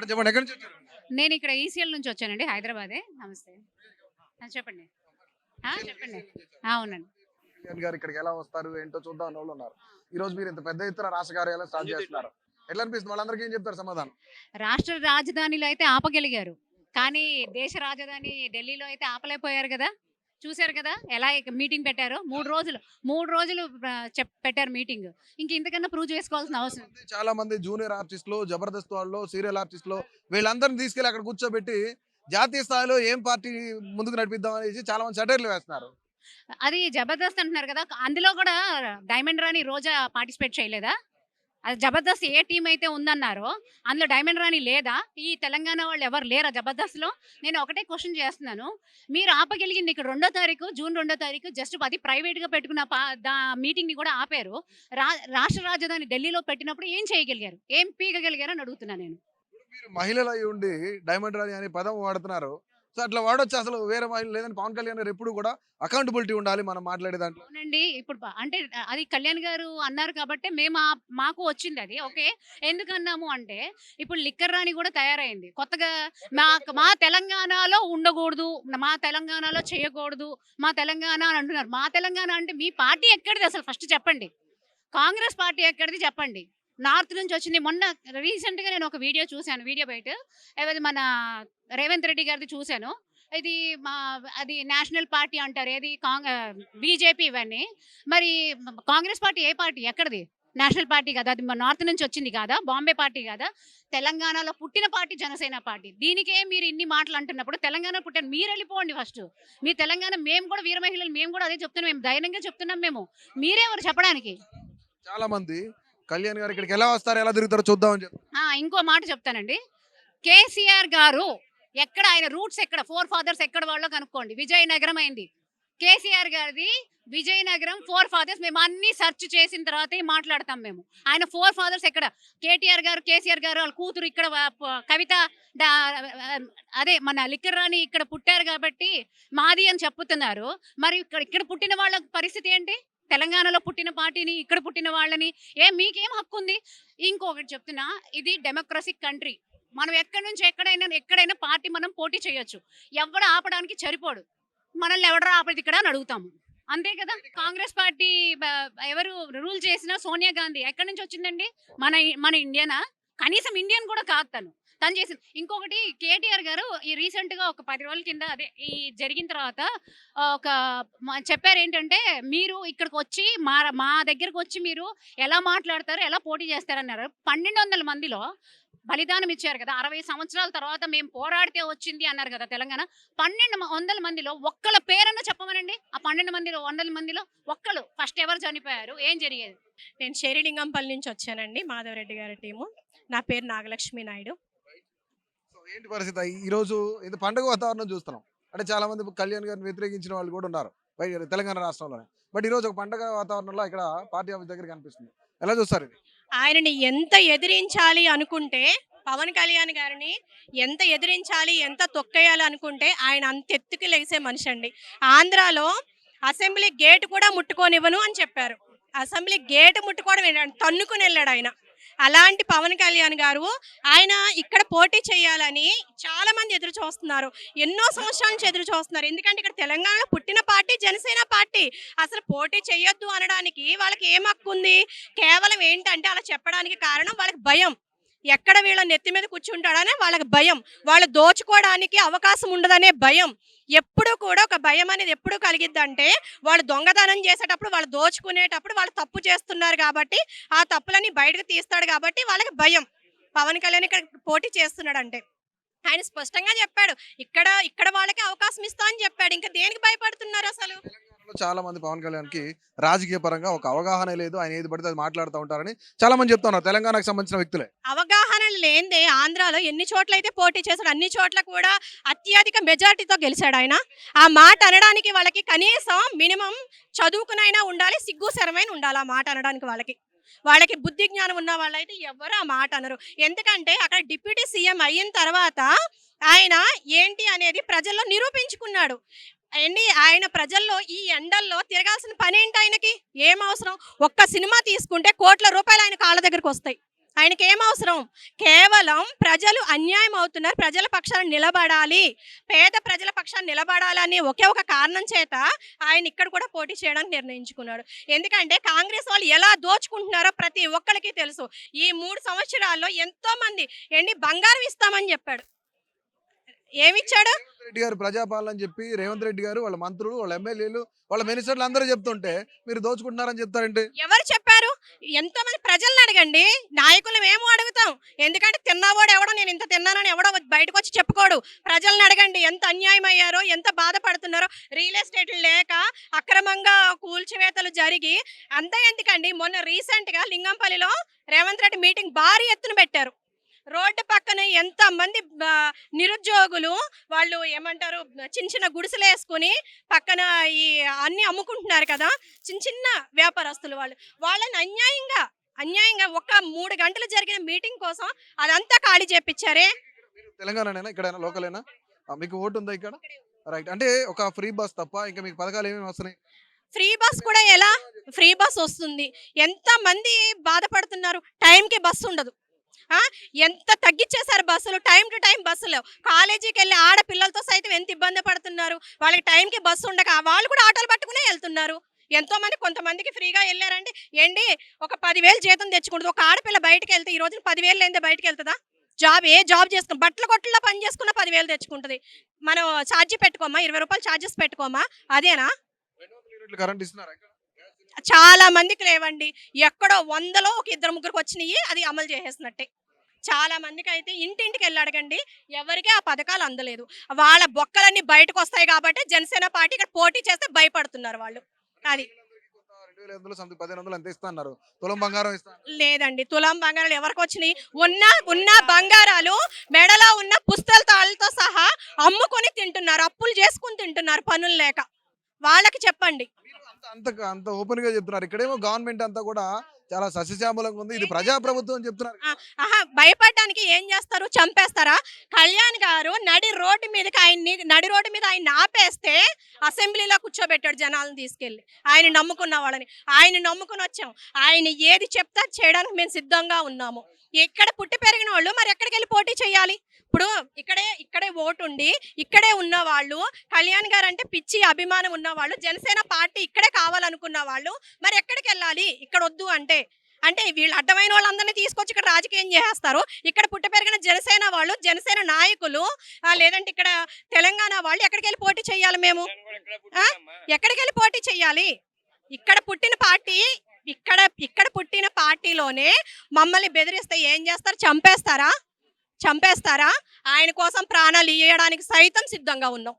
Madam చెప్పండి ఎక్కడి నుంచి వచ్చారు? నేను ఇక్కడ ఈసీఎల్ నుంచి వచ్చానండి, హైదరాబాదే. నమస్తే. చెప్పండి. చెప్పండి. అవునండి. కళ్యాణ్ గారు ఇక్కడికి ఎలా వస్తారు ఏంటో చూద్దాం అన్న వాళ్ళు ఉన్నారు. ఈ రోజు మీరు ఇంత పెద్ద ఎత్తున రాష్ట్ర కార్యాలయం స్టార్ట్ చేస్తున్నారు. ఎట్లా అనిపిస్తుంది? వాళ్ళందరికీ ఏం చెప్తారు సమాధానం? రాష్ట్ర రాజధానిలో అయితే ఆపగలిగారు, కానీ దేశ రాజధాని ఢిల్లీలో అయితే ఆపలేకపోయారు కదా. చూశారు కదా ఎలా మీటింగ్ పెట్టారు. 3 రోజులు పెట్టారు మీటింగ్. ఇంక ఇంతకన్నా ప్రూవ్ చేసుకోవాల్సిన అవసరం. చాలా మంది జూనియర్ ఆర్టిస్టులు, జబర్దస్త్ వాళ్ళు, సీరియల్ ఆర్టిస్టులు వీళ్ళందరినీ తీసుకెళ్లి అక్కడ కూర్చోబెట్టి జాతీయ స్థాయిలో ఏం పార్టీ ముందుకు నడిపిద్దాం అనేసి చాలా మంది సెటైర్లు వేస్తున్నారు. అది జబర్దస్త్ అంటున్నారు కదా, అందులో కూడా డైమండ్ రాణి రోజా పార్టిసిపేట్ చేయలేదా? అది జబర్దస్త్ ఏ టీం అయితే ఉందన్నారో అందులో డైమండ్ రాణి లేదా? ఈ తెలంగాణ వాళ్ళు ఎవరు లేరా జబర్దస్త్లో? నేను ఒకటే క్వశ్చన్ చేస్తున్నాను. మీరు ఆపగలిగింది ఇక్కడ 2వ తారీఖు, జూన్ 2వ తారీఖు జస్ట్ అది ప్రైవేట్గా పెట్టుకున్న మీటింగ్ని కూడా ఆపారు. రాష్ట్ర రాజధాని ఢిల్లీలో పెట్టినప్పుడు ఏం చేయగలిగారు, ఏం పీకగలిగారు అని అడుగుతున్నా నేను. మీరు మహిళలు అయి ఉండి డైమండ్ రాణి అనే పదం వాడుతున్నారు. సో అట్లా వాడొచ్చు అసలు వేరే మహిళలు లేదని పవన్ కళ్యాణ్ గారు ఎప్పుడు కూడా అకౌంటబిలిటీ ఉండాలి మనం మాట్లాడే దాంట్లో. అవునండి. ఇప్పుడు అంటే అది కళ్యాణ్ గారు అన్నారు కాబట్టి మేము మాకు వచ్చింది అది. ఓకే. ఎందుకన్నాము అంటే ఇప్పుడు లిక్కర్ రాణి కూడా తయారైంది కొత్తగా. మా తెలంగాణలో ఉండకూడదు, మా తెలంగాణలో చేయకూడదు, మా తెలంగాణ అని అంటున్నారు. మా తెలంగాణ అంటే మీ పార్టీ ఎక్కడిది అసలు ఫస్ట్ చెప్పండి. కాంగ్రెస్ పార్టీ ఎక్కడిది చెప్పండి. నార్త్ నుంచి వచ్చింది. మొన్న రీసెంట్గా నేను ఒక వీడియో చూశాను, వీడియో బయట ఏది మన రేవంత్ రెడ్డి గారిది చూశాను. ఇది అది నేషనల్ పార్టీ అంటారు, ఏది బీజేపీ. ఇవన్నీ మరి కాంగ్రెస్ పార్టీ ఏ పార్టీ ఎక్కడిది? నేషనల్ పార్టీ కదా, అది నార్త్ నుంచి వచ్చింది కదా, బాంబే పార్టీ కదా. తెలంగాణలో పుట్టిన పార్టీ జనసేన పార్టీ. దీనికే మీరు ఇన్ని మాటలు అంటున్నప్పుడు తెలంగాణ పుట్టాను మీరు వెళ్ళిపోండి ఫస్ట్. మీ తెలంగాణ మేము కూడా వీర మహిళలు, మేము కూడా అదే చెప్తున్నాం, మేము ధైర్యంగా చెప్తున్నాం. మీరెవరు చెప్పడానికి? చాలా మంది కళ్యాణ్ గారు ఇక్కడికి ఎలా వస్తారు ఎలా తిరుగుతారో చూద్దామని చెప్పి. ఇంకో మాట చెప్తానండి. కేసీఆర్ గారు ఎక్కడ, ఆయన రూట్స్ ఎక్కడ, 4 ఫాదర్స్ ఎక్కడ వాళ్ళో కనుక్కోండి. విజయనగరం అయింది కేసీఆర్ గారిది. విజయనగరం 4 ఫాదర్స్ మేము అన్ని సెర్చ్ చేసిన తర్వాతే మాట్లాడతాం మేము. ఆయన 4 ఫాదర్స్ ఎక్కడ? కేటీఆర్ గారు, కేసీఆర్ గారు వాళ్ళ కూతురు ఇక్కడ కవిత అదే మన లిక్కర్ రాణి ఇక్కడ పుట్టారు కాబట్టి మాది అని చెప్పుతున్నారు. మరి ఇక్కడ పుట్టిన వాళ్ళ పరిస్థితి ఏంటి? తెలంగాణలో పుట్టిన పార్టీని ఇక్కడ పుట్టిన వాళ్ళని మీకేం హక్కు ఉంది? ఇంకొకటి చెప్తున్నా, ఇది డెమోక్రసిక్ కంట్రీ. మనం ఎక్కడి నుంచి ఎక్కడైనా పార్టీ మనం పోటీ చేయొచ్చు. ఎవడు ఆపడానికి సరిపోడు. మనల్ని ఎవడరా ఆపేది ఇక్కడ అని అడుగుతాము, అంతే కదా. కాంగ్రెస్ పార్టీ ఎవరు రూల్ చేసినా సోనియా గాంధీ ఎక్కడి నుంచి వచ్చిందండి? మన ఇండియనా? కనీసం ఇండియన్ కూడా కాదు తను చేసింది. ఇంకొకటి కేటీఆర్ గారు ఈ రీసెంట్గా ఒక 10 రోజుల కింద అదే ఈ జరిగిన తర్వాత ఒక చెప్పారు ఏంటంటే, మీరు ఇక్కడికి వచ్చి మా దగ్గరకు వచ్చి మీరు ఎలా మాట్లాడతారు, ఎలా పోటీ చేస్తారన్నారు. 1200 మందిలో బలిదానం ఇచ్చారు కదా. 60 సంవత్సరాల తర్వాత మేము పోరాడితే వచ్చింది అన్నారు కదా తెలంగాణ. 1200 మందిలో ఒక్కళ్ళ పేరన్నా చెప్పమనండి. ఆ 1200 మందిలో ఒక్కళ్ళు ఫస్ట్ ఎవరు చనిపోయారు, ఏం జరిగేది? నేను షేరిలింగంపల్లి నుంచి వచ్చానండి, మాధవరెడ్డి గారి టీము. నా పేరు నాగలక్ష్మి నాయుడు. సో ఏంటి పరిస్థితి ఈ రోజు? ఇది పండుగ వాతావరణం చూస్తున్నాం. అంటే చాలా మంది కళ్యాణ్ గారిని వ్యతిరేకించిన వాళ్ళు కూడా ఉన్నారు తెలంగాణ రాష్ట్రంలోనే. బట్ ఈ రోజు ఒక పండుగ వాతావరణంలో ఇక్కడ పార్టీ ఆఫీస్ దగ్గర కనిపిస్తుంది. ఎలా చూస్తారు ఇది? ఆయనని ఎంత ఎదిరించాలి అనుకుంటే, పవన్ కళ్యాణ్ గారిని ఎంత ఎదిరించాలి, ఎంత తొక్కేయాలి అనుకుంటే ఆయన అంత ఎత్తుకి లెగిసే మనిషి అండి. ఆంధ్రాలో అసెంబ్లీ గేట్ కూడా ముట్టుకోనివ్వను అని చెప్పారు. అసెంబ్లీ గేట్ ముట్టుకోవడం తన్నుకుని వెళ్ళాడు ఆయన. అలాంటి పవన్ కళ్యాణ్ గారు ఆయన ఇక్కడ పోటీ చేయాలని చాలా మంది ఎదురు చూస్తున్నారు. ఎన్నో సంవత్సరాల నుంచి ఎదురు చూస్తున్నారు. ఎందుకంటే ఇక్కడ తెలంగాణలో పుట్టిన పార్టీ జనసేన పార్టీ. అసలు పోటీ చేయొద్దు అనడానికి వాళ్ళకి ఏం హక్కు ఉంది? కేవలం ఏంటంటే అలా చెప్పడానికి కారణం వాళ్ళకి భయం. ఎక్కడ వీళ్ళ నెత్తి మీద కూర్చుంటాడనే వాళ్ళకి భయం. వాళ్ళు దోచుకోవడానికి అవకాశం ఉండదనే భయం. ఎప్పుడు కూడా ఒక భయం అనేది ఎప్పుడు కలిగిద్దంటే, వాళ్ళు దొంగతనం చేసేటప్పుడు, వాళ్ళు దోచుకునేటప్పుడు వాళ్ళు తప్పు చేస్తున్నారు కాబట్టి ఆ తప్పులని బయటకు తీస్తాడు కాబట్టి వాళ్ళకి భయం. పవన్ కళ్యాణ్ ఇక్కడ పోటీ చేస్తున్నాడంటే ఆయన స్పష్టంగా చెప్పాడు, ఇక్కడ వాళ్ళకి అవకాశం ఇస్తా అని చెప్పాడు. ఇంకా దేనికి భయపడుతున్నారు అసలు? చాలా మంది పవన్ కళ్యాణ్ కి రాజకీయ పరంగా ఒక అవగాహన లేదు, ఆయన ఏది పడితే అది మాట్లాడుతూ ఉంటారని చాలా మంది చెప్తున్నారు, తెలంగాణకు సంబంధించిన వ్యక్తులే. అవగాహన లేదే ఆంధ్రాలో ఎన్ని చోట్ల అయితే పోటీ చేశాడు అన్ని చోట్ల కూడా అత్యధిక మెజార్టీతో గెలిచాడు ఆయన. ఆ మాట అనడానికి వాళ్ళకి కనీసం మినిమం చదువుకునైనా ఉండాలి, సిగ్గు శరమైన ఉండాలి ఆ మాట అనడానికి. వాళ్ళకి బుద్ధి జ్ఞానం ఉన్న వాళ్ళైతే ఎవరు ఆ మాట అనరు. ఎందుకంటే అక్కడ డిప్యూటీ సీఎం అయిన తర్వాత ఆయన ఏంటి అనేది ప్రజల్లో నిరూపించుకున్నాడు. ఆయన ప్రజల్లో ఈ ఎండల్లో తిరగాల్సిన పని ఏంటి? ఆయనకి ఏం అవసరం? ఒక్క సినిమా తీసుకుంటే కోట్ల రూపాయలు ఆయన కాళ్ళ దగ్గరకు వస్తాయి. ఆయనకి ఏం అవసరం? కేవలం ప్రజలు అన్యాయం అవుతున్నారు, ప్రజల పక్షాన నిలబడాలి, పేద ప్రజల పక్షాన నిలబడాలని ఒకే ఒక కారణం చేత ఆయన ఇక్కడ కూడా పోటీ చేయడానికి నిర్ణయించుకున్నాడు. ఎందుకంటే కాంగ్రెస్ వాళ్ళు ఎలా దోచుకుంటున్నారో ప్రతి ఒక్కరికి తెలుసు. ఈ 3 సంవత్సరాల్లో ఎంతో మంది బంగారం ఇస్తామని చెప్పాడు. ఏమిచ్చాడు? రేవంత్ రెడ్డి గారు ప్రజాపాలన అని చెప్పి రేవంత్ రెడ్డి గారు వాళ్ళ మంత్రులు, వాళ్ళ ఎమ్మెల్యేలు, వాళ్ళ మినిస్టర్లు అందరూ చెప్తుంటే మీరు దోచుకుంటున్నారని చెప్తారంటే ఎవరు చెప్పారు? ఎంతో మంది ప్రజల్ని అడగండి. నాయకులను ఏమో అడుగుతాం, ఎందుకంటే తిన్నవాడు ఎవడో నేను ఇంత తిన్నానని ఎవడో బయటకు వచ్చి చెప్పుకోడు. ప్రజల్ని అడగండి ఎంత అన్యాయం అయ్యారో, ఎంత బాధపడుతున్నారో. రియల్ ఎస్టేట్లు లేక అక్రమంగా కూల్చివేతలు జరిగి అంతా ఎందుకండి. మొన్న రీసెంట్గా లింగంపల్లిలో రేవంత్ రెడ్డి మీటింగ్ భారీ ఎత్తున పెట్టారు. రోడ్డు పక్కన ఎంత మంది నిరుద్యోగులు వాళ్ళు ఏమంటారు చిన్న చిన్న గుడిసెలు వేసుకుని పక్కన ఈ అన్ని అమ్ముకుంటున్నారు కదా, చిన్న చిన్న వ్యాపారస్తులు వాళ్ళని అన్యాయంగా ఒక 3 గంటలు జరిగిన మీటింగ్ కోసం అదంతా ఖాళీ చేపించారే. మీరు తెలంగాణనేనా, ఇక్కడైనా లోకలేనా? మీకు ఓటు ఉందా ఇక్కడ? రైట్. అంటే ఒక ఫ్రీ బస్ తప్ప ఇంకా మీకు పథకాలు ఏమేమి వస్తున్నాయి? ఫ్రీ బస్ కూడా ఎలా? ఫ్రీ బస్ వస్తుంది, ఎంత మంది బాధపడుతున్నారు. టైంకి బస్సు ఉండదు. ఎంత తగ్గించేశారు బస్సులు, టైం టు టైం బస్సులు. కాలేజీకి వెళ్ళి ఆడపిల్లలతో సైతం ఎంత ఇబ్బంది పడుతున్నారు. వాళ్ళకి టైంకి బస్సు ఉండక వాళ్ళు కూడా ఆటోలు పట్టుకునే వెళ్తున్నారు. ఎంతో మంది, కొంతమందికి ఫ్రీగా వెళ్ళారంటే ఒక 10,000 జీతం తెచ్చుకుంటుంది. ఒక ఆడపిల్ల బయటకు వెళ్తే ఈ రోజున 10,000 లేదే బయటకు వెళ్తుందా? జాబ్ చేసుకుని బట్టల కొట్టులో పని చేసుకున్న 10,000 తెచ్చుకుంటుంది. మనం ఛార్జీ పెట్టుకోమా, 20 రూపాయలు ఛార్జెస్ పెట్టుకోమా? అదేనా? 200 యూనిట్లు కరెంట్ ఇస్తున్నారా ఇక్కడ? చాలా మందికి లేవండి. ఎక్కడో 100లో ఒక 2-3 వచ్చినాయి, అది అమలు చేసేసినట్టే. చాలా మందికి అయితే ఇంటింటికి వెళ్ళి అడగండి, ఎవరికి ఆ పథకాలు అందలేదు. వాళ్ళ బొక్కలన్నీ బయటకు వస్తాయి కాబట్టి జనసేన పార్టీ ఇక్కడ పోటీ చేస్తే భయపడుతున్నారు వాళ్ళు. అది 2,500 సంథింగ్ 1,500 ఎంత ఇస్తా అన్నారు. తులం బంగారం ఇస్తా లేదండి. తులం బంగారాలు ఎవరికి వచ్చినాయి? ఉన్న బంగారాలు మెడలో ఉన్న పుస్తల తాళ్ళతో సహా అమ్ముకొని తింటున్నారు, అప్పులు చేసుకుని తింటున్నారు పనులు లేక. వాళ్ళకి చెప్పండి. అంత అంత ఓపెన్ గా చెప్తున్నారు. ఇక్కడేమో గవర్నమెంట్ అంతా కూడా చాలా సస్యశ్యామలంగా ఉంది, ఇది ప్రజాప్రభుత్వం అని చెప్తున్నారు. భయపడడానికి ఏం చేస్తారు? చంపేస్తారా? కళ్యాణ్ గారు నడి రోడ్డు మీద ఆయన ఆపేస్తే అసెంబ్లీలో కూర్చోబెట్టాడు జనాలను తీసుకెళ్లి. ఆయన నమ్ముకున్న వాళ్ళని, ఆయన నమ్ముకుని వచ్చాం. ఆయన ఏది చెప్తా చేయడానికి మేము సిద్ధంగా ఉన్నాము. ఇక్కడ పుట్టి పెరిగిన వాళ్ళు మరి ఎక్కడికి వెళ్ళి పోటీ చేయాలి? ఇప్పుడు ఇక్కడే ఓటు ఉండి ఇక్కడే ఉన్న వాళ్ళు, కళ్యాణ్ గారు అంటే పిచ్చి అభిమానం ఉన్న వాళ్ళు, జనసేన పార్టీ ఇక్కడే కావాలనుకున్న వాళ్ళు మరి ఎక్కడికి వెళ్ళాలి? ఇక్కడ వద్దు అంటే వీళ్ళు అడ్డమైన వాళ్ళందరినీ తీసుకొచ్చి ఇక్కడ రాజకీయం చేస్తారు. ఇక్కడ పుట్టి పెరిగిన జనసేన వాళ్ళు, జనసేన నాయకులు, లేదంటే ఇక్కడ తెలంగాణ వాళ్ళు ఎక్కడికి వెళ్ళి పోటీ చేయాలి? మేము ఎక్కడికి వెళ్ళి పోటీ చేయాలి? ఇక్కడ పుట్టిన పార్టీలోనే మమ్మల్ని బెదిరిస్తే ఏం చేస్తారు? చంపేస్తారా? ఆయన కోసం ప్రాణాలు ఇయ్యడానికి సైతం సిద్ధంగా ఉన్నాం.